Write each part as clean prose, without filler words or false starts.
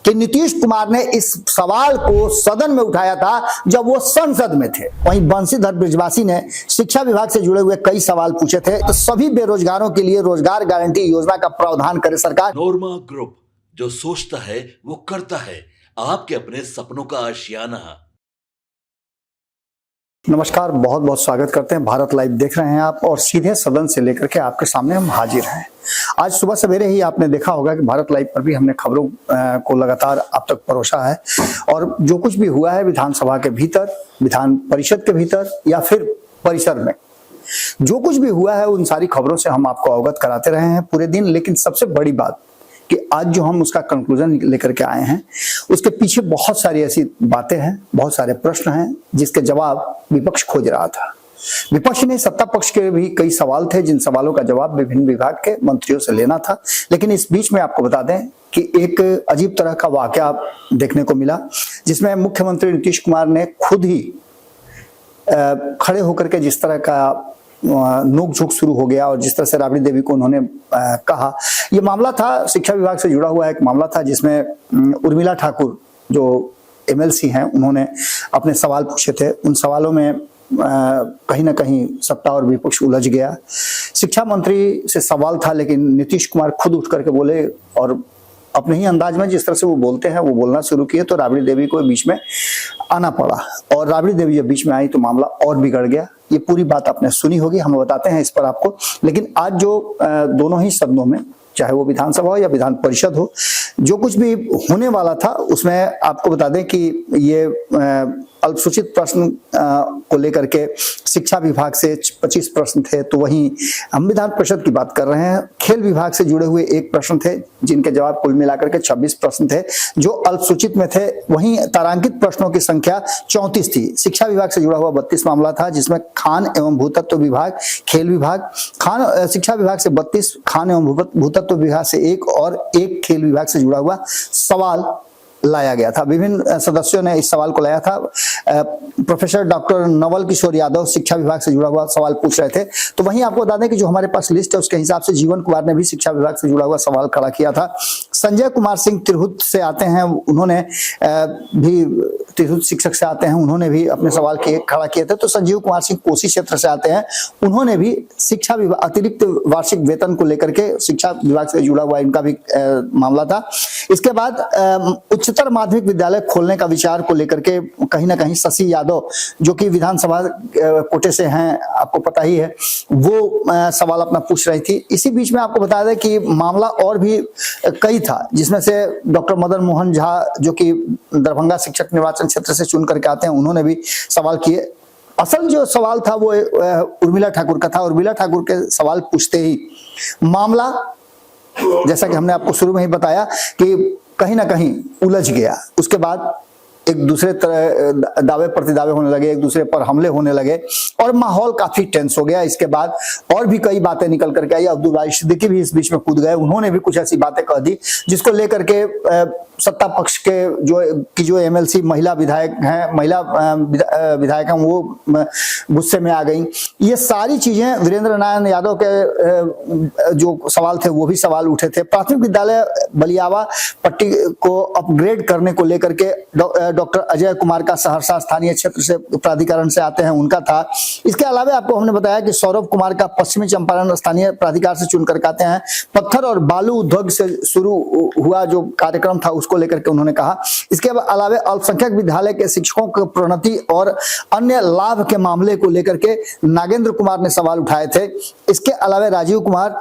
कि नीतीश कुमार ने इस सवाल को सदन में उठाया था जब वो संसद में थे। वहीं बंशीधर बृजवासी ने शिक्षा विभाग से जुड़े हुए कई सवाल पूछे थे। तो सभी बेरोजगारों के लिए रोजगार गारंटी योजना का प्रावधान करे सरकार। नोरमा ग्रुप, जो सोचता है वो करता है, आपके अपने सपनों का आशियाना। नमस्कार, बहुत बहुत स्वागत करते हैं। भारत लाइव देख रहे हैं आप और सीधे सदन से लेकर के आपके सामने हम हाजिर हैं। आज सुबह सवेरे ही आपने देखा होगा कि भारत लाइव पर भी हमने खबरों को लगातार आप तक परोसा है और जो कुछ भी हुआ है विधानसभा के भीतर, विधान परिषद के भीतर या फिर परिसर में, जो कुछ भी हुआ है उन सारी खबरों से हम आपको अवगत कराते रहे हैं पूरे दिन। लेकिन सबसे बड़ी बात कि आज जो हम उसका कंक्लूजन लेकर के आए हैं उसके पीछे बहुत सारी ऐसी बातें हैं, बहुत सारे प्रश्न हैं जिसके जवाब विपक्ष खोज रहा था। विपक्ष ने सत्ता पक्ष के भी कई सवाल थे जिन सवालों का जवाब विभिन्न विभाग के मंत्रियों से लेना था। लेकिन इस बीच में आपको बता दें कि एक अजीब तरह का वाकया देखने को मिला जिसमें मुख्यमंत्री नीतीश कुमार ने खुद ही खड़े होकर के जिस तरह का नोकझोंक शुरू हो गया और जिस तरह से राबड़ी देवी को उन्होंने कहा, यह मामला था शिक्षा विभाग से जुड़ा हुआ एक मामला था जिसमें उर्मिला ठाकुर जो एमएलसी हैं उन्होंने अपने सवाल पूछे थे। उन सवालों में कहीं ना कहीं सत्ता और विपक्ष उलझ गया। शिक्षा मंत्री से सवाल था लेकिन नीतीश कुमार खुद उठ करके बोले और अपने ही अंदाज में जिस तरह से वो बोलते हैं वो बोलना शुरू किए, तो राबड़ी देवी को बीच में आना पड़ा और राबड़ी देवी जब बीच में आई तो मामला और बिगड़ गया। ये पूरी बात आपने सुनी होगी, हम बताते हैं इस पर आपको। लेकिन आज जो दोनों ही सदनों में, चाहे वो विधानसभा हो या विधान परिषद हो, जो कुछ भी होने वाला था उसमें आपको बता दें कि ये अल्पसूचित प्रश्न को लेकर के शिक्षा विभाग से 25 प्रश्न थे, तो वहीं हम विधान परिषद की बात कर रहे हैं। खेल विभाग से जुड़े हुए 1 प्रश्न थे जिनके जवाब कुल मिलाकर के 26 प्रश्न थे जो अल्पसूचित में थे। वहीं तारांकित प्रश्नों की संख्या 34 थी। शिक्षा विभाग से जुड़ा हुआ 32 मामला था जिसमें खान एवं भूतत्व विभाग, खेल विभाग, शिक्षा विभाग से 32, खान एवं भूतत्व विभाग से 1 और 1 खेल विभाग से जुड़ा हुआ सवाल लाया गया था। विभिन्न सदस्यों ने इस सवाल को लाया था। प्रोफेसर डॉक्टर नवल किशोर यादव शिक्षा विभाग से जुड़ा हुआ सवाल पूछ रहे थे। तो वहीं आपको बता दें कि जो हमारे पास लिस्ट है उसके हिसाब से जीवन कुमार ने भी शिक्षा विभाग से जुड़ा हुआ सवाल खड़ा किया था। संजय कुमार सिंह तिरहुत से आते हैं, उन्होंने भी तिरहुत शिक्षक से आते हैं, उन्होंने भी अपने सवाल खड़ा किए थे। तो संजीव कुमार सिंह कोसी क्षेत्र से आते हैं, उन्होंने भी शिक्षा विभाग अतिरिक्त वार्षिक वेतन को लेकर के शिक्षा विभाग से जुड़ा हुआ इनका भी मामला था। इसके बाद उच्चतर माध्यमिक विद्यालय खोलने का विचार को लेकर के कहीं ना कहीं शशि यादव जो कि विधानसभा कोटे से हैं, आपको पता ही है, वो सवाल अपना पूछ रही थी। इसी बीच में आपको बता दें कि मामला और भी कई था जिसमें से डॉक्टर मदन मोहन झा जो कि दरभंगा शिक्षक निर्वाचन क्षेत्र से चुन करके आते हैं, उन्होंने भी सवाल किए। असल जो सवाल था वो उर्मिला ठाकुर का था। उर्मिला ठाकुर के सवाल पूछते ही मामला, जैसा कि हमने आपको शुरू में ही बताया, कि कहीं ना कहीं उलझ गया। उसके बाद एक दूसरे तरह दावे प्रतिदावे होने लगे, एक दूसरे पर हमले होने लगे और माहौल काफी टेंस हो गया। इसके बाद और भी कई बातें निकल करके आई। अब्दुल बारी सिद्दीकी भी इस बीच में कूद गए, उन्होंने भी कुछ ऐसी बातें कह दी जिसको लेकर के सत्ता पक्ष के जो एमएलसी महिला विधायक हैं, विधायक हैं, वो गुस्से में आ गई। ये सारी चीजें वीरेंद्र नारायण यादव के जो सवाल थे वो भी सवाल उठे थे। प्राथमिक विद्यालय बलियावा पट्टी को अपग्रेड करने को लेकर के डॉक्टर अजय कुमार का सहरसा स्थानीय क्षेत्र से प्राधिकरण से आते हैं, उनका था। इसके अलावा आपको हमने बताया कि सौरभ कुमार का पश्चिमी चंपारण स्थानीय प्राधिकार से चुनकर आते हैं। पत्थर और बालू उद्योग से शुरू हुआ जो कार्यक्रम था उसको लेकर के उन्होंने कहा। इसके अलावा अल्पसंख्यक विद्यालय के शिक्षकों की प्रोन्नति और अन्य लाभ के मामले को लेकर के नागेंद्र कुमार ने सवाल उठाए थे। इसके अलावा राजीव कुमार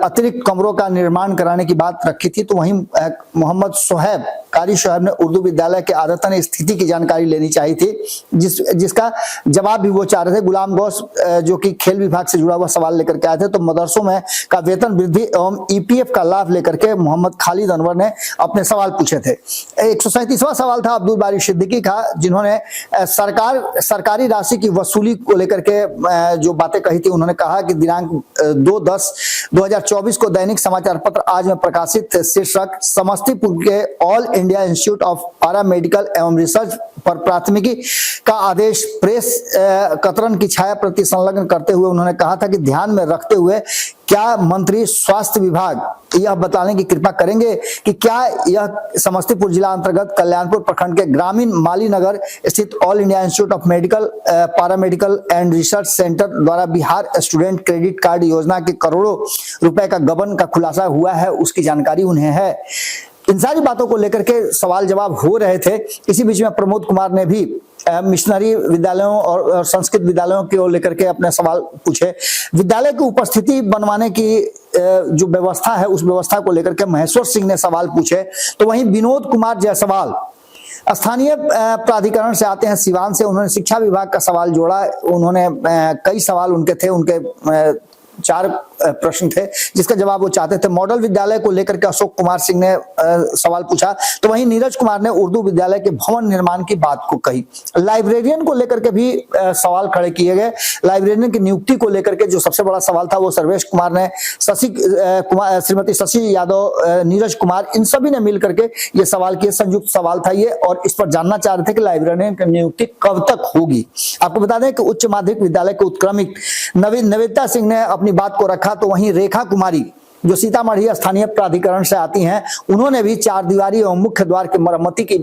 अतिरिक्त कमरों का निर्माण कराने की बात रखी थी। तो वहीं मोहम्मद सोहेब, कारी शोहेब ने उर्दू विद्यालय के आदतन स्थिति की जानकारी लेनी चाहिए थी जिसका जवाब भी वो चाह रहे थे। गुलाम गौस जो कि खेल विभाग से जुड़ा हुआ सवाल लेकर के आए थे। तो मदरसों में का वेतन वृद्धि एवं ईपीएफ का लाभ लेकर के मोहम्मद खालिद अनवर ने अपने सवाल पूछे थे। 137वां सवाल था अब्दुल बारी सिद्दीकी का, जिन्होंने सरकारी राशि की वसूली को लेकर के जो बातें कही थी। उन्होंने कहा कि दिनांक 2/10/2024 को दैनिक समाचार पत्र आज में प्रकाशित शीर्षक समस्तीपुर के ऑल इंडिया इंस्टीट्यूट ऑफ पारा मेडिकल एवं रिसर्च पर प्राथमिकी का आदेश प्रेस कतरन की छाया प्रति संलग्न करते हुए उन्होंने कहा था कि ध्यान में रखते हुए क्या मंत्री स्वास्थ्य विभाग यह बताने की कृपा करेंगे कि क्या यह समस्तीपुर जिला अंतर्गत कल्याणपुर प्रखंड के ग्रामीण माली नगर स्थित all India institute of medical paramedical and research centre द्वारा बिहार स्टूडेंट क्रेडिट कार्ड योजना के करोड़ों रुपए का गबन का खुलासा हुआ है, उसकी जानकारी उन्हें है। इन सारी बातों को लेकर के सवाल जवाब हो रहे थे। इसी बीच में प्रमोद कुमार ने भी मिशनरी विद्यालयों और संस्कृत विद्यालयों को लेकर के अपने सवाल पूछे। विद्यालय की उपस्थिति बनवाने की जो व्यवस्था है उस व्यवस्था को लेकर के महेश्वर सिंह ने सवाल पूछे। तो वहीं विनोद कुमार जायसवाल स्थानीय प्राधिकरण से आते हैं सिवान से, उन्होंने शिक्षा विभाग का सवाल जोड़ा। उन्होंने कई सवाल उनके थे, उनके 4 प्रश्न थे जिसका जवाब वो चाहते थे। मॉडल विद्यालय को लेकर के अशोक कुमार सिंह ने सवाल पूछा। तो वहीं नीरज कुमार ने उर्दू विद्यालय के भवन निर्माण की बात को कही। लाइब्रेरियन को लेकर के भी सवाल खड़े किए गए। लाइब्रेरियन की नियुक्ति को लेकर के जो सबसे बड़ा सवाल था वो सर्वेश कुमार ने, श्रीमती शशि यादव, नीरज कुमार, इन सभी ने मिलकर के ये सवाल किए। संयुक्त सवाल था ये, और इस पर जानना चाह रहे थे कि लाइब्रेरियन की नियुक्ति कब तक होगी। आपको बता दें कि उच्च माध्यमिक विद्यालय के उत्क्रमित नविता सिंह ने अपनी बात को रखा। तो वहीं रेखा कुमारी जो सीतामढ़ी स्थानीय प्राधिकरण से आती हैं, उन्होंने भी 4 दीवारी एवं मुख्य द्वार की मरम्मती की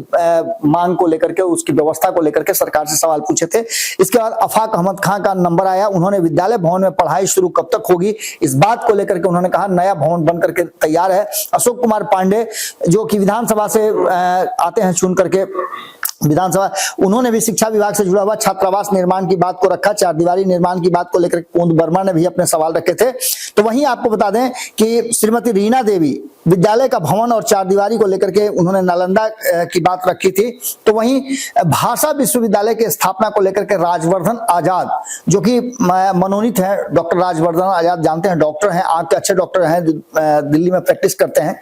मांग को लेकर के, उसकी व्यवस्था को लेकर के सरकार से सवाल पूछे थे। इसके बाद अफाक अहमद खान का नंबर आया। उन्होंने विद्यालय भवन में पढ़ाई शुरू कब तक होगी इस बात को लेकर के उन्होंने कहा नया भवन बन करके तैयार है। अशोक कुमार पांडे जो कि विधानसभा से आते हैं चुन करके विधानसभा, उन्होंने भी शिक्षा विभाग से जुड़ा हुआ छात्रावास निर्माण की बात को रखा। 4 दीवारी निर्माण की बात को लेकर कुंद वर्मा ने भी अपने सवाल रखे थे। तो वहीं आपको बता दें कि श्रीमती रीना देवी विद्यालय का भवन और 4 दीवारी को लेकर के उन्होंने नालंदा की बात रखी थी। तो वहीं भाषा विश्वविद्यालय की स्थापना को लेकर के राजवर्धन आजाद जो कि मनोनीत है, डॉक्टर राजवर्धन आजाद जानते हैं, डॉक्टर हैं, आंख के अच्छे डॉक्टर हैं, दिल्ली में प्रैक्टिस करते हैं।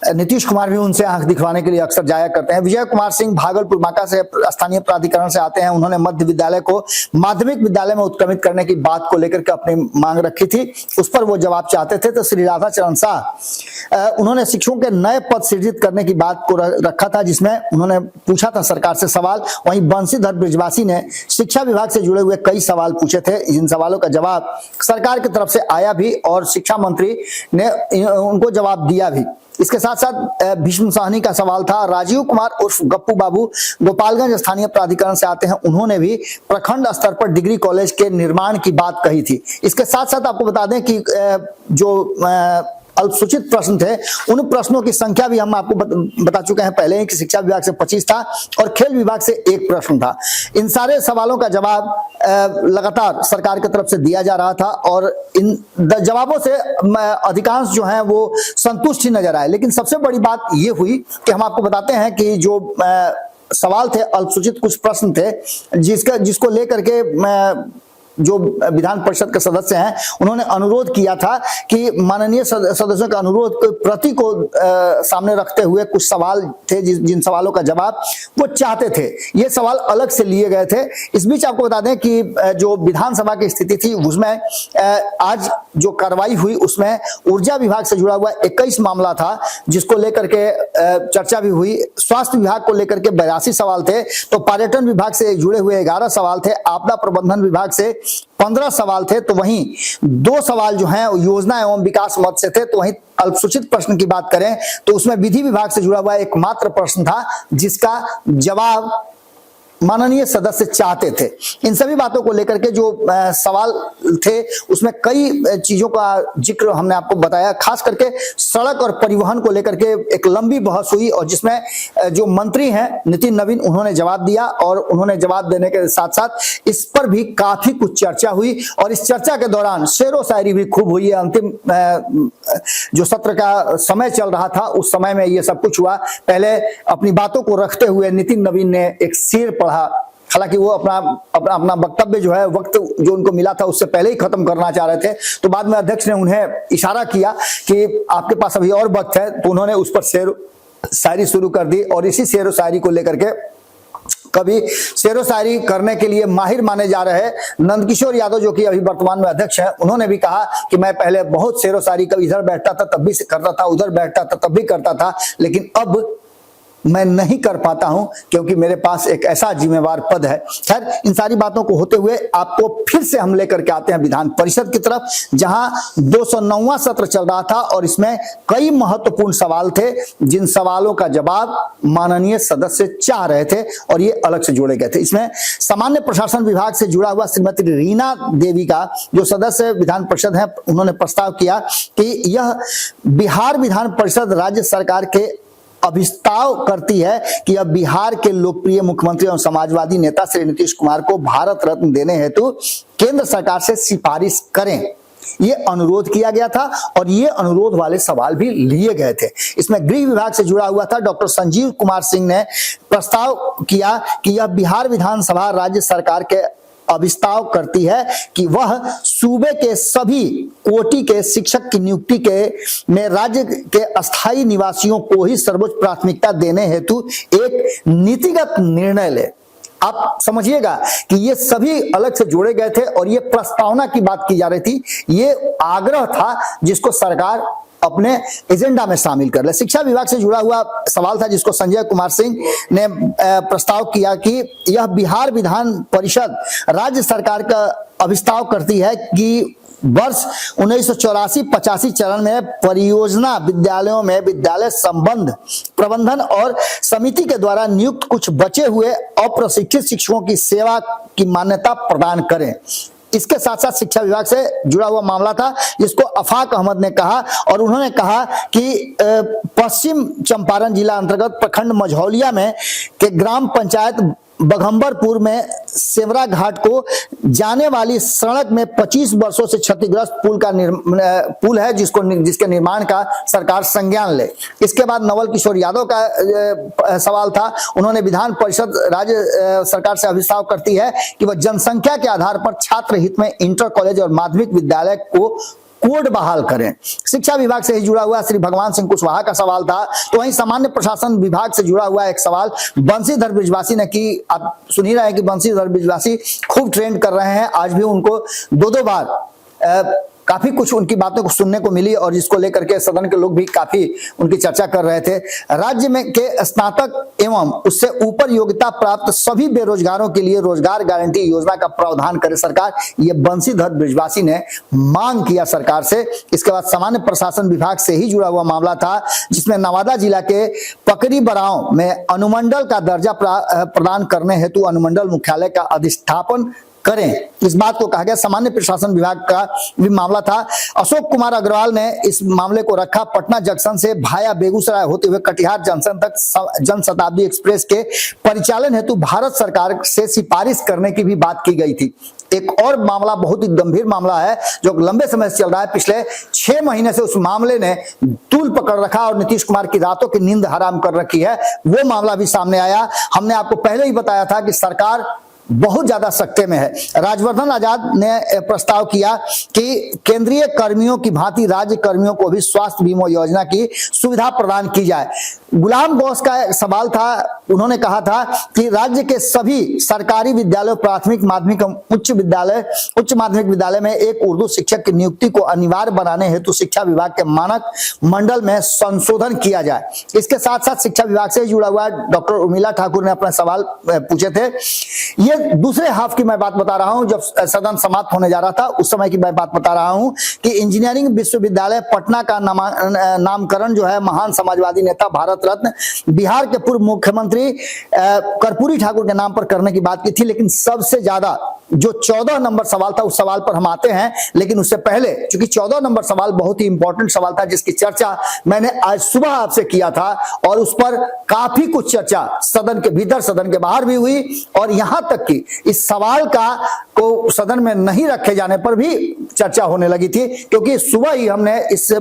नीतीश कुमार भी उनसे आंख दिखवाने के लिए अक्सर जाया करते हैं। विजय कुमार सिंह भागलपुर बांका से स्थानीय प्राधिकरण से आते हैं। उन्होंने मध्य विद्यालय को माध्यमिक विद्यालय में उत्क्रमित करने की बात को लेकर के अपनी मांग रखी थी, उस पर वो जवाब चाहते थे। तो श्री राधा चरण शाह उन्होंने शिक्षकों के नए पद सृजित करने की बात को रखा था, जिसमें उन्होंने पूछा था सरकार से सवाल। वहीं बंशीधर ब्रिजवासी ने शिक्षा विभाग से जुड़े हुए कई सवाल पूछे थे। इन सवालों का जवाब सरकार की तरफ से आया भी और शिक्षा मंत्री ने उनको जवाब दिया भी। इसके साथ साथ भीष्म साहनी का सवाल था। राजीव कुमार उर्फ गप्पू बाबू गोपालगंज स्थानीय प्राधिकरण से आते हैं, उन्होंने भी प्रखंड स्तर पर डिग्री कॉलेज के निर्माण की बात कही थी। इसके साथ साथ आपको बता दें कि जो अल्पसूचित प्रश्न थे उन प्रश्नों की संख्या भी हम आपको बता चुके हैं पहले ही कि शिक्षा विभाग से 25 था और खेल विभाग से 1 प्रश्न था। इन सारे सवालों का जवाब लगातार सरकार की तरफ से दिया जा रहा था और इन जवाबों से अधिकांश जो हैं वो संतुष्ट ही नजर आए। लेकिन सबसे बड़ी बात ये हुई कि हम आपको बताते हैं कि जो सवाल थे, अल्पसूचित कुछ प्रश्न थे जिसको लेकर के जो विधान परिषद के सदस्य हैं उन्होंने अनुरोध किया था कि माननीय सदस्यों के अनुरोध को प्रति को सामने रखते हुए कुछ सवाल थे जिन सवालों का जवाब वो चाहते थे। ये सवाल अलग से लिए गए थे। इस बीच आपको बता दें कि जो विधानसभा की स्थिति थी उसमें आज जो कार्रवाई हुई उसमें ऊर्जा विभाग से जुड़ा हुआ 21 मामला था जिसको लेकर के चर्चा भी हुई। स्वास्थ्य विभाग को लेकर के 82 सवाल थे। तो पर्यटन विभाग से जुड़े हुए 11 सवाल थे। आपदा प्रबंधन विभाग से 15 सवाल थे। तो वहीं 2 सवाल जो हैं योजना एवं विकास मद से थे। तो वहीं अल्पसूचित प्रश्न की बात करें तो उसमें विधि विभाग से जुड़ा हुआ एकमात्र प्रश्न था जिसका जवाब माननीय सदस्य चाहते थे। इन सभी बातों को लेकर के जो सवाल थे उसमें कई चीजों का जिक्र हमने आपको बताया। खास करके सड़क और परिवहन को लेकर के एक लंबी बहस हुई और जिसमें जो मंत्री हैं नितिन नवीन उन्होंने जवाब दिया और उन्होंने जवाब देने के साथ साथ इस पर भी काफी कुछ चर्चा हुई और इस चर्चा के दौरान शेरो शायरी भी खूब हुई है। अंतिम जो सत्र का समय चल रहा था उस समय में ये सब कुछ हुआ। पहले अपनी बातों को रखते हुए नितिन नवीन ने एक शेर पढ़ा। हालांकि वो अपना वक्तव्य जो है वक्त जो उनको मिला था उससे पहले ही खत्म करना चाह रहे थे। तो बाद में अध्यक्ष ने उन्हें इशारा किया कि आपके पास अभी और वक्त है। तो उन्होंने उस पर शेर शायरी शुरू कर दी और इसी शेर शायरी को लेकर के कभी शेरो शायरी करने के लिए माहिर माने जा रहे नंदकिशोर यादव जो कि अभी वर्तमान में अध्यक्ष हैं, उन्होंने भी कहा कि मैं पहले बहुत शेरो शायरी कभी इधर बैठता था तब भी करता था, उधर बैठता था तब भी करता था, लेकिन अब मैं नहीं कर पाता हूं क्योंकि मेरे पास एक ऐसा जिम्मेवार पद है। खैर, इन सारी बातों को होते हुए आपको फिर से हम लेकर के आते हैं विधान परिषद की तरफ, जहां 209वां सत्र चल रहा था और इसमें कई महत्वपूर्ण सवाल थे, जिन सवालों का जवाब माननीय सदस्य चाह रहे थे और ये अलग से जोड़े गए थे। इसमें सामान्य प्रशासन विभाग से जुड़ा हुआ श्रीमती रीना देवी का जो सदस्य विधान परिषद है, उन्होंने प्रस्ताव किया कि यह बिहार विधान परिषद राज्य सरकार के अभिस्ताव करती है कि अब बिहार के लोकप्रिय मुख्यमंत्री और समाजवादी नेता श्री नीतीश कुमार को भारत रत्न देने हेतु केंद्र सरकार से सिफारिश करें। ये अनुरोध किया गया था और ये अनुरोध वाले सवाल भी लिए गए थे। इसमें गृह विभाग से जुड़ा हुआ था डॉक्टर संजीव कुमार सिंह ने प्रस्ताव किया कि यह बिहार विधानसभा राज्य सरकार के अभिस्ताव करती है कि वह सूबे के सभी कोटि के शिक्षक की नियुक्ति के में राज्य के अस्थायी निवासियों को ही सर्वोच्च प्राथमिकता देने हेतु एक नीतिगत निर्णय ले। आप समझिएगा कि ये सभी अलग से जोड़े गए थे और ये प्रस्तावना की बात की जा रही थी, ये आग्रह था जिसको सरकार अपने एजेंडा में शामिल कर ले। शिक्षा विभाग से जुड़ा हुआ सवाल था जिसको संजय कुमार सिंह ने प्रस्ताव किया कि यह बिहार विधान परिषद राज्य सरकार का अभिस्ताव करती है कि वर्ष 1984-85 चरण में परियोजना विद्यालयों में विद्यालय संबंध प्रबंधन और समिति के द्वारा नियुक्त कुछ बचे हुए अप्रशिक्षित शिक्षकों की सेवा की मान्यता प्रदान करें। इसके साथ साथ शिक्षा विभाग से जुड़ा हुआ मामला था जिसको अफाक अहमद ने कहा और उन्होंने कहा कि पश्चिम चंपारण जिला अंतर्गत प्रखंड मझौलिया में के ग्राम पंचायत बघम्बरपुर में सेवरा घाट को जाने वाली सड़क में 25 वर्षों से क्षतिग्रस्त पुल है जिसके निर्माण का सरकार संज्ञान ले। इसके बाद नवल किशोर यादव का सवाल था। उन्होंने विधान परिषद राज्य सरकार से अभिस्ताव करती है कि वह जनसंख्या के आधार पर छात्र हित में इंटर कॉलेज और माध्यमिक विद्यालय को कोड बहाल करें। शिक्षा विभाग से ही जुड़ा हुआ श्री भगवान सिंह कुशवाहा का सवाल था। तो वहीं सामान्य प्रशासन विभाग से जुड़ा हुआ एक सवाल बंशीधर बृजवासी ने की। आप सुन ही रहे हैं कि बंशीधर बृजवासी खूब ट्रेंड कर रहे हैं। आज भी उनको दो बार काफी कुछ उनकी बातों को सुनने को मिली और जिसको लेकर के सदन के लोग भी काफी उनकी चर्चा कर रहे थे। राज्य में के स्नातक एवं उससे ऊपर योग्यता प्राप्त सभी बेरोजगारों के लिए रोजगार गारंटी योजना का प्रावधान करे सरकार, ये बंशीधर बृजवासी ने मांग किया सरकार से। इसके बाद सामान्य प्रशासन विभाग से ही जुड़ा हुआ मामला था जिसमें नवादा जिला के पकड़ी बराव में अनुमंडल का दर्जा प्रदान करने हेतु अनुमंडल मुख्यालय का अधिष्ठापन करें। इस बात को कहा गया। सामान्य प्रशासन विभाग का भी मामला था। अशोक कुमार अग्रवाल ने इस मामले को रखा। पटना जंक्शन से भाया बेगूसराय होते हुए कटिहार जंक्शन तक जन शताब्दी एक्सप्रेस के परिचालन हेतु भारत सरकार से सिफारिश करने की भी बात की गई थी। एक और मामला बहुत ही गंभीर मामला है जो लंबे समय से चल रहा है। पिछले 6 महीने से उस मामले ने तूल पकड़ रखा और नीतीश कुमार की रातों की नींद हराम कर रखी है। वो मामला भी सामने आया। हमने आपको पहले ही बताया था कि सरकार बहुत ज्यादा सख्ते में है। राजवर्धन आजाद ने प्रस्ताव किया कि केंद्रीय कर्मियों की भांति राज्य कर्मियों को भी स्वास्थ्य बीमा योजना की सुविधा प्रदान की जाए। गुलाम गौस का एक सवाल था। उन्होंने कहा था कि राज्य के सभी सरकारी विद्यालयों प्राथमिक माध्यमिक उच्च माध्यमिक विद्यालय में एक उर्दू शिक्षक की नियुक्ति को अनिवार्य बनाने हेतु शिक्षा विभाग के मानक मंडल में संशोधन किया जाए। इसके साथ साथ शिक्षा विभाग से जुड़ा हुआ डॉक्टर उर्मिला ठाकुर ने अपने सवाल पूछे थे। ये दूसरे हाफ की मैं बात बता रहा हूं, जब सदन समाप्त होने जा रहा था उस समय की मैं बात बता रहा हूं कि इंजीनियरिंग विश्वविद्यालय पटना का नामकरण जो है महान समाजवादी नेता भारत रत्न बिहार के पूर्व मुख्यमंत्री कर्पूरी ठाकुर के नाम पर करने की बात की थी। लेकिन सबसे ज्यादा जो 14 नंबर सवाल था उस सवाल पर हम आते हैं। लेकिन उससे पहले चूंकि 14 नंबर सवाल बहुत ही इंपॉर्टेंट सवाल था जिसकी चर्चा मैंने आज सुबह आपसे किया था और उस पर काफी कुछ चर्चा सदन के भीतर सदन के बाहर भी हुई और यहां तक कि इस सवाल को सदन में नहीं रखे जाने पर भी चर्चा होने लगी थी क्योंकि सुबह ही हमने इस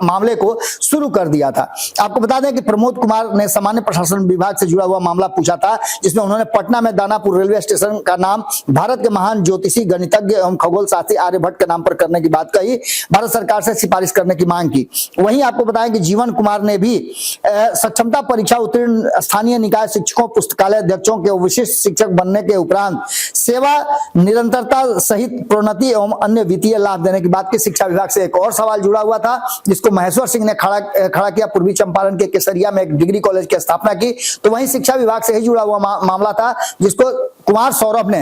मामले को शुरू कर दिया था। आपको बता दें कि प्रमोद कुमार ने सामान्य प्रशासन विभाग से जुड़ा जुड़ा हुआ मामला पूछा था, जिसमें उन्होंने पटना में दानापुर रेलवे स्टेशन का नाम भारत के महान ज्योतिषी, गणितज्ञ एवं खगोल शास्त्री आर्यभट्ट के नाम पर करने की बात कही, भारत सरकार से सिफारिश करने की मांग की। वहीं आपको बताएं कि जीवन कुमार ने भी सक्षमता परीक्षा उत्तीर्ण स्थानीय निकाय शिक्षकों, पुस्तकालय अध्यक्षों के विशिष्ट शिक्षक बनने के उपरांत सेवा निरंतरता सहित प्रोन्नति एवं अन्य वित्तीय लाभ देने की बात की। शिक्षा विभाग से एक और सवाल जुड़ा हुआ था, जिसको महेश्वर सिंह ने खड़ा किया। पूर्वी चंपारण के केसरिया में एक डिग्री कॉलेज की स्थापना की, तो वहीं शिक्षा विभाग से ही जुड़ा हुआ मामला था, जिसको कुमार सौरभ ने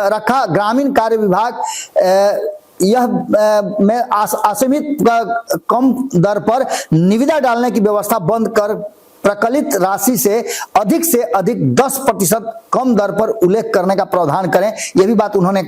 रखा। ग्रामीण कार्य विभाग यह में असीमित कम दर पर निविदा डालने की व्यवस्था बंद कर प्रकलित राशि से अधिक 10% कम दर पर उल्लेख करने का प्रावधान करें, यह भी बात उन्होंने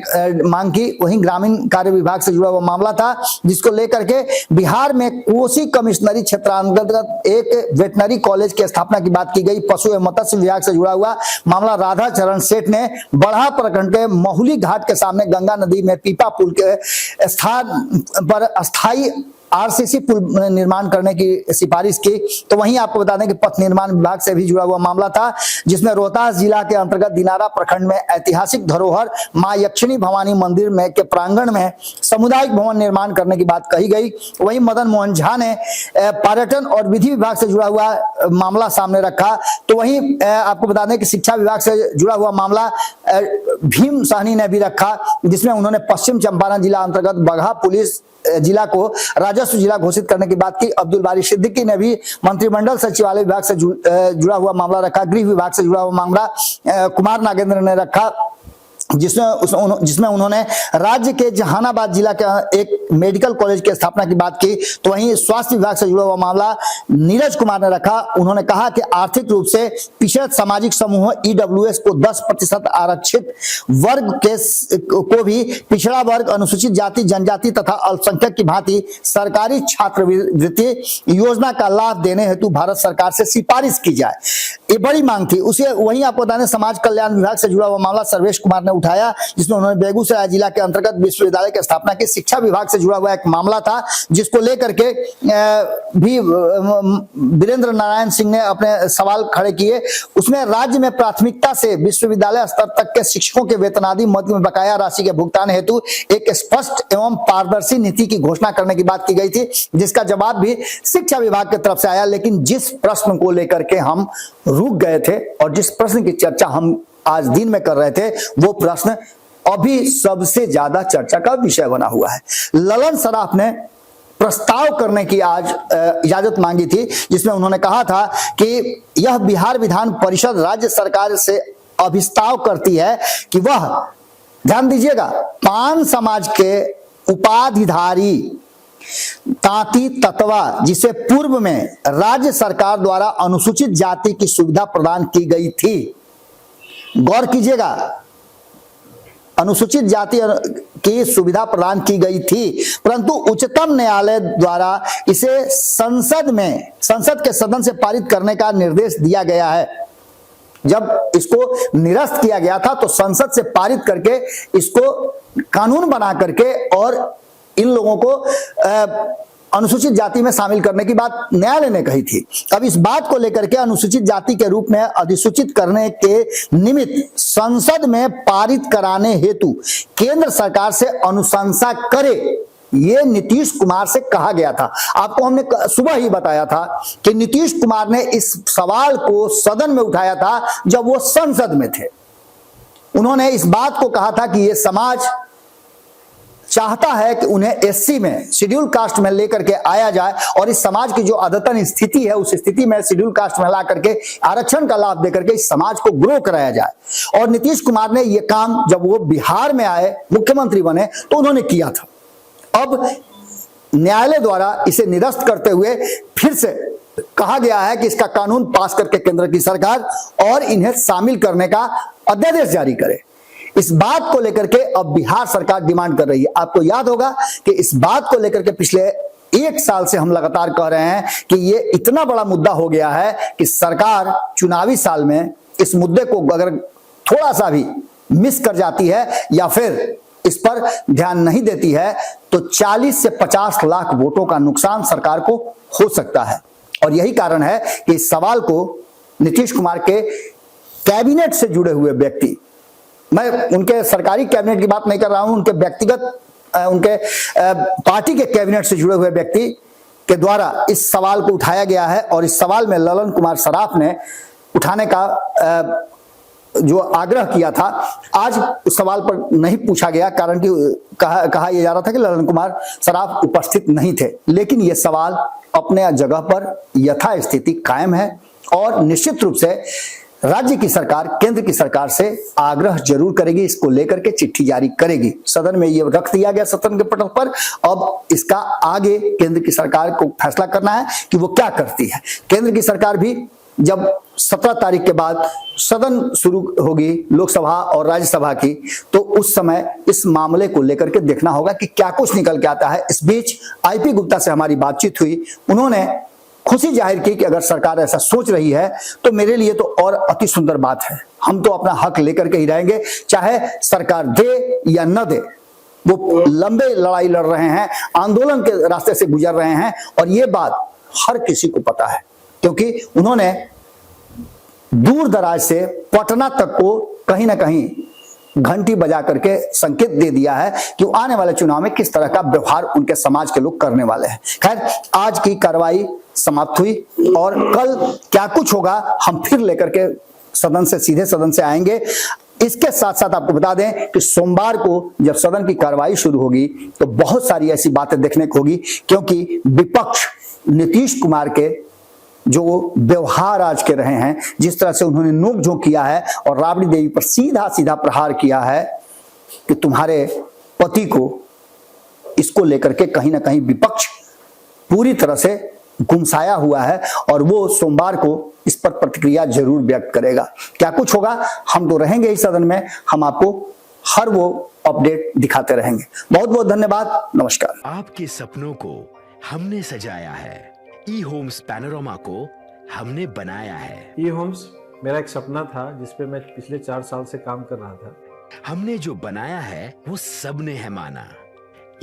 मांग की। वहीं ग्रामीण कार्य विभाग से जुड़ा हुआ मामला था, जिसको लेकर के बिहार में कोसी कमिश्नरी क्षेत्रांतर्गत एक वेटनरी कॉलेज की स्थापना की बात की गई। पशु एवं मत्स्य विभाग से जुड़ा हुआ मामला राधा चरण सेठ ने बढ़ा प्रखंड के महुली घाट के सामने गंगा नदी में पीपा पुल के स्थान पर अस्थायी आरसीसी पुल निर्माण करने की सिफारिश की। तो वहीं आपको बता दें कि पथ निर्माण विभाग से भी जुड़ा हुआ मामला था, जिसमें रोहतास जिला के अंतर्गत दिनारा प्रखंड में ऐतिहासिक धरोहर मां यक्षिणी भवानी मंदिर में के प्रांगण में सामुदायिक भवन निर्माण करने की बात कही गई। वहीं मदन मोहन झा ने पर्यटन और विधि विभाग से जुड़ा हुआ मामला सामने रखा। तो वहीं आपको बता दें कि शिक्षा विभाग से जुड़ा हुआ मामला भीम सहनी ने भी रखा, जिसमें उन्होंने पश्चिम चंपारण जिला अंतर्गत बगहा पुलिस जिला को राजस्व जिला घोषित करने की बात की। अब्दुल बारी सिद्दीकी ने भी मंत्रिमंडल सचिवालय विभाग से जुड़ा हुआ मामला रखा। गृह विभाग से जुड़ा हुआ मामला कुमार नागेंद्र ने रखा, जिसमें उन्होंने राज्य के जहानाबाद जिला के एक मेडिकल कॉलेज की स्थापना की बात की। तो वहीं स्वास्थ्य विभाग से जुड़ा हुआ मामला नीरज कुमार ने रखा। उन्होंने कहा कि आर्थिक रूप से पिछड़े सामाजिक समूह ईडब्ल्यूएस को 10% आरक्षित वर्ग के को भी पिछड़ा वर्ग, अनुसूचित जाति, जनजाति तथा अल्पसंख्यक की भांति सरकारी छात्रवृत्ति योजना का लाभ देने हेतु भारत सरकार से सिफारिश की जाए, ये बड़ी मांग थी। उसे वहीं आपको बता दें समाज कल्याण विभाग से जुड़ा हुआ मामला सर्वेश कुमार ने उठाया, जिसमें उन्होंने बेगूसराय जिला के अंतर्गत विश्वविद्यालय की स्थापना की। शिक्षा विभाग से जुड़ा हुआ एक मामला था, जिसको लेकर के भी वीरेंद्र नारायण सिंह ने अपने सवाल खड़े किए। उसमें राज्य में प्राथमिकता से विश्वविद्यालय स्तर तक के शिक्षकों के वेतनादि मद में बकाया राशि के भुगतान हेतु एक स्पष्ट एवं पारदर्शी नीति की घोषणा करने की बात की गई थी, जिसका जवाब भी शिक्षा विभाग की तरफ से आया। लेकिन जिस प्रश्न को लेकर के हम रुक गए थे और जिस प्रश्न की चर्चा हम आज दिन में कर रहे थे, वो प्रश्न अभी सबसे ज्यादा चर्चा का विषय बना हुआ है। ललन सराफ ने प्रस्ताव करने की आज इजाजत मांगी थी, जिसमें उन्होंने कहा था कि यह बिहार विधान परिषद राज्य सरकार से अभिस्ताव करती है कि वह, ध्यान दीजिएगा, पान समाज के उपाधिधारी तांती तत्वा, जिसे पूर्व में राज्य सरकार द्वारा अनुसूचित जाति की सुविधा प्रदान की गई थी, गौर कीजिएगा, अनुसूचित जाति की सुविधा प्रदान की गई थी, परंतु उच्चतम न्यायालय द्वारा इसे संसद के सदन से पारित करने का निर्देश दिया गया है। जब इसको निरस्त किया गया था तो संसद से पारित करके इसको कानून बना करके और इन लोगों को अनुसूचित जाति में शामिल करने की बात न्यायालय ने कही थी। अब इस बात को लेकर के अनुसूचित जाति के रूप में अधिसूचित करने के निमित्त संसद में पारित कराने हेतु केंद्र सरकार से अनुशंसा करे, ये नीतीश कुमार से कहा गया था। आपको हमने सुबह ही बताया था कि नीतीश कुमार ने इस सवाल को सदन में उठाया था जब वो संसद में थे। उन्होंने इस बात को कहा था कि ये समाज चाहता है कि उन्हें एससी में, शेड्यूल कास्ट में लेकर के आया जाए और इस समाज की जो अद्यतन स्थिति है उस स्थिति में शेड्यूल कास्ट में ला करके आरक्षण का लाभ देकर के इस समाज को ग्रो कराया जाए। और नीतीश कुमार ने यह काम जब वो बिहार में आए, मुख्यमंत्री बने, तो उन्होंने किया था। अब न्यायालय द्वारा इसे निरस्त करते हुए फिर से कहा गया है कि इसका कानून पास करके केंद्र की सरकार और इन्हें शामिल करने का अध्यादेश जारी करे। इस बात को लेकर के अब बिहार सरकार डिमांड कर रही है। आपको याद होगा कि इस बात को लेकर के पिछले 1 साल से हम लगातार कह रहे हैं कि ये इतना बड़ा मुद्दा हो गया है कि सरकार चुनावी साल में इस मुद्दे को अगर थोड़ा सा भी मिस कर जाती है या फिर इस पर ध्यान नहीं देती है तो 40 से 50 लाख वोटों का नुकसान सरकार को हो सकता है। और यही कारण है कि इस सवाल को नीतीश कुमार के कैबिनेट से जुड़े हुए व्यक्ति, मैं उनके सरकारी कैबिनेट की बात नहीं कर रहा हूं, उनके व्यक्तिगत उनके पार्टी के कैबिनेट से जुड़े हुए व्यक्ति के द्वारा इस सवाल को उठाया गया है। और इस सवाल में ललन कुमार सराफ ने उठाने का जो आग्रह किया था, आज उस सवाल पर नहीं पूछा गया, कारण कि कहा यह जा रहा था कि ललन कुमार सराफ उपस्थित नहीं थे। लेकिन यह सवाल अपने जगह पर यथास्थिति कायम है और निश्चित रूप से राज्य की सरकार केंद्र की सरकार से आग्रह जरूर करेगी, इसको लेकर के चिट्ठी जारी करेगी। सदन में ये रख दिया गया सदन के पटल पर, अब इसका आगे केंद्र की सरकार को फैसला करना है कि वो क्या करती है। केंद्र की सरकार भी जब 17 तारीख के बाद सदन शुरू होगी लोकसभा और राज्यसभा की, तो उस समय इस मामले को लेकर के देखना होगा कि क्या कुछ निकल के आता है। इस बीच आईपी गुप्ता से हमारी बातचीत हुई, उन्होंने खुशी जाहिर की कि अगर सरकार ऐसा सोच रही है तो मेरे लिए तो और अति सुंदर बात है। हम तो अपना हक लेकर के ही रहेंगे, चाहे सरकार दे या न दे। वो लंबे लड़ाई लड़ रहे हैं, आंदोलन के रास्ते से गुजर रहे हैं और ये बात हर किसी को पता है, क्योंकि उन्होंने दूर दराज से पटना तक को कहीं ना कहीं घंटी बजा करके संकेत दे दिया है कि आने वाले चुनाव में किस तरह का व्यवहार उनके समाज के लोग करने वाले हैं। खैर, आज की कार्रवाई समाप्त हुई और कल क्या कुछ होगा हम फिर लेकर के सीधे सदन से आएंगे। इसके साथ साथ आपको बता दें कि सोमवार को जब सदन की कार्रवाई शुरू होगी तो बहुत सारी ऐसी बातें देखने को होगी, क्योंकि विपक्ष नीतीश कुमार के जो व्यवहार आज के रहे हैं, जिस तरह से उन्होंने नोकझोंक किया है और राबड़ी देवी पर सीधा सीधा प्रहार किया है कि तुम्हारे पति को, इसको लेकर के कहीं ना कहीं विपक्ष पूरी तरह से गुमसाया हुआ है और वो सोमवार को इस पर प्रतिक्रिया जरूर व्यक्त करेगा। क्या कुछ होगा हम तो रहेंगे इस सदन में, हम आपको हर वो अपडेट दिखाते रहेंगे। बहुत बहुत धन्यवाद, नमस्कार। आपके सपनों को हमने सजाया है, ई होम्स पैनोरामा को हमने बनाया है। ई होम्स मेरा एक सपना था जिसपे मैं पिछले 4 साल से काम कर रहा था। हमने जो बनाया है वो सबने है माना।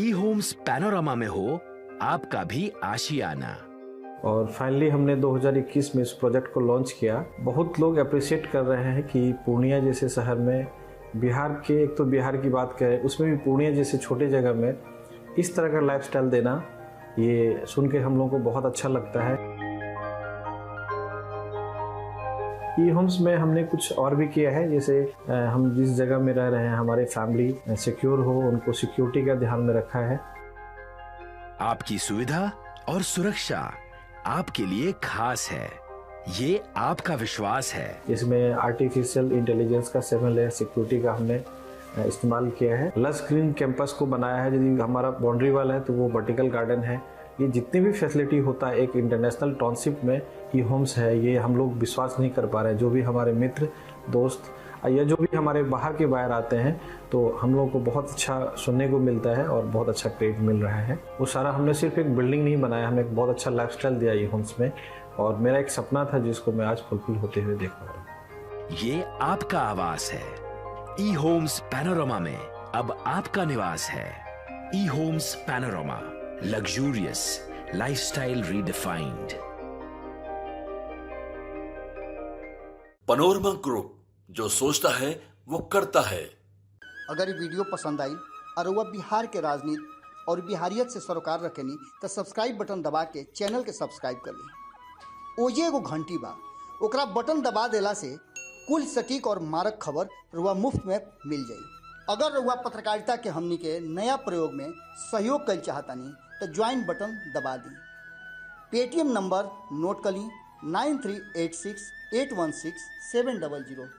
ई होम्स पैनोरामा में हो आपका भी आशियाना। और फाइनली हमने 2021 में इस प्रोजेक्ट को लॉन्च किया। बहुत लोग अप्रिशिएट कर रहे हैं कि पूर्णिया जैसे शहर में, बिहार के, एक तो बिहार की बात करें उसमें भी पूर्णिया जैसे छोटे जगह में इस तरह का लाइफस्टाइल देना, ये सुन के हम लोगों को बहुत अच्छा लगता है। ई होम्स में हमने कुछ और भी किया है, जैसे हम जिस जगह में रह रहे हैं हमारे फैमिली सिक्योर हो, उनको सिक्योरिटी का ध्यान में रखा है। आपकी सुविधा और सुरक्षा आपके लिए खास है, ये आपका विश्वास है। इसमें आर्टिफिशियल इंटेलिजेंस का 7 लेयर सिक्योरिटी का हमने इस्तेमाल किया है। लस ग्रीन कैंपस को बनाया है, यदि हमारा बाउंड्री वाल है तो वो वर्टिकल गार्डन है। ये जितनी भी फैसिलिटी होता है एक इंटरनेशनल टाउनशिप में ई होम्स है, ये हम लोग विश्वास नहीं कर पा रहे हैं। जो भी हमारे मित्र दोस्त या जो भी हमारे बाहर आते हैं तो हम लोगों को बहुत अच्छा सुनने को मिलता है और बहुत अच्छा क्रेडिट मिल रहा है। वो सारा हमने सिर्फ एक बिल्डिंग नहीं बनाया, हमने एक बहुत अच्छा लाइफस्टाइल दिया ई होम्स में, और मेरा एक सपना था जिसको मैं आज फुलफिल होते हुए देख पा रहा हूँ। ये आपका आवास है। ई होम्स पैनोरामा में अब आपका निवास है। E Homes Panorama, luxurious lifestyle redefined. Panorama Group, जो सोचता है वो करता है। अगर ये वीडियो पसंद आई और वह बिहार के राजनीति और बिहारियत से सरोकार रखेनी तो सब्सक्राइब बटन दबा के चैनल के सब्सक्राइब कर ली। ओजे एगो घंटी बा, ओकरा बटन दबा देला से कुल सटीक और मारक खबर रुआ मुफ्त में मिल जाई। अगर रुआ पत्रकारिता के हमनी के नया प्रयोग में सहयोग कर चाहतानी तो ज्वाइन बटन दबा दी। पेटीएम नंबर नोट कर ली 9386816700।